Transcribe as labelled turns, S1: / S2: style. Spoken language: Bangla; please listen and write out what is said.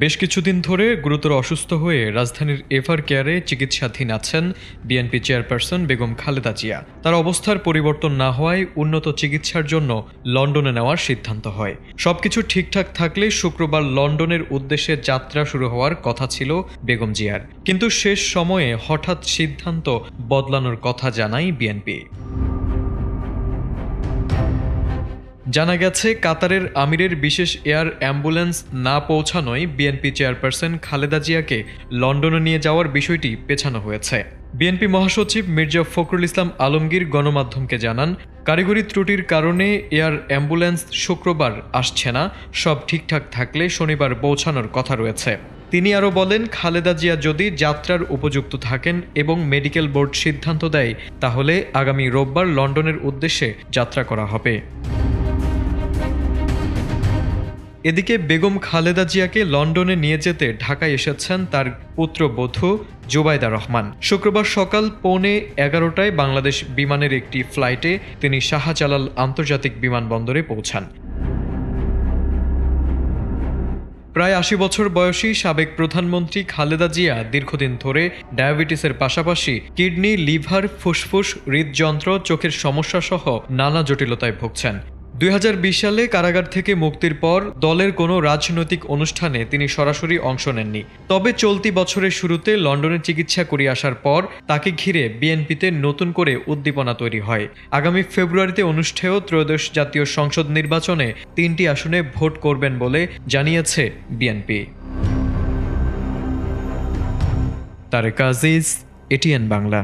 S1: বেশ কিছুদিন ধরে গুরুতর অসুস্থ হয়ে রাজধানীর এভার কেয়ারে চিকিৎসাধীন আছেন বিএনপি চেয়ারপারসন বেগম খালেদা জিয়া। তার অবস্থার পরিবর্তন না হওয়ায় উন্নত চিকিৎসার জন্য লন্ডনে নেওয়ার সিদ্ধান্ত হয়। সবকিছু ঠিকঠাক থাকলে শুক্রবার লন্ডনের উদ্দেশ্যে যাত্রা শুরু হওয়ার কথা ছিল বেগম জিয়ার, কিন্তু শেষ সময়ে হঠাৎ সিদ্ধান্ত বদলানোর কথা জানায় বিএনপি। জানা গেছে, কাতারের আমিরের বিশেষ এয়ার অ্যাম্বুলেন্স না পৌঁছানোয় বিএনপি চেয়ারপারসন খালেদা জিয়াকে লন্ডনে নিয়ে যাওয়ার বিষয়টি পেছানো হয়েছে। বিএনপি মহাসচিব মির্জা ফখরুল ইসলাম আলমগীর গণমাধ্যমকে জানান, কারিগরি ত্রুটির কারণে এয়ার অ্যাম্বুলেন্স শুক্রবার আসছে না, সব ঠিকঠাক থাকলে শনিবার পৌঁছানোর কথা রয়েছে। তিনি আরও বলেন, খালেদা জিয়া যদি যাত্রার উপযুক্ত থাকেন এবং মেডিকেল বোর্ড সিদ্ধান্ত দেয়, তাহলে আগামী রোববার লন্ডনের উদ্দেশ্যে যাত্রা করা হবে। এদিকে বেগম খালেদা জিয়াকে লন্ডনে নিয়ে যেতে ঢাকায় এসেছেন তার পুত্রবধূ জুবাইদা রহমান। শুক্রবার সকাল 11:15টায় বাংলাদেশ বিমানের একটি ফ্লাইটে তিনি শাহজালাল আন্তর্জাতিক বিমানবন্দরে পৌঁছান। প্রায় 80 বছর বয়সী সাবেক প্রধানমন্ত্রী খালেদা জিয়া দীর্ঘদিন ধরে ডায়াবেটিসের পাশাপাশি কিডনি, লিভার, ফুসফুস, হৃদযন্ত্র, চোখের সমস্যা সহ নানা জটিলতায় ভুগছেন। 2020 সালে কারাগার থেকে মুক্তির পর দলের কোনো রাজনৈতিক অনুষ্ঠানে তিনি সরাসরি অংশ নেননি। তবে চলতি বছরের শুরুতে লন্ডনে চিকিৎসা করিয়ে আসার পর তাকে ঘিরে বিএনপিতে নতুন করে উদ্দীপনা তৈরি হয়। আগামী ফেব্রুয়ারিতে অনুষ্ঠেয় ত্রয়োদশ জাতীয় সংসদ নির্বাচনে 3টি আসনে ভোট করবেন বলে জানিয়েছে বিএনপি। তারেক আজিজ, এটিএন বাংলা।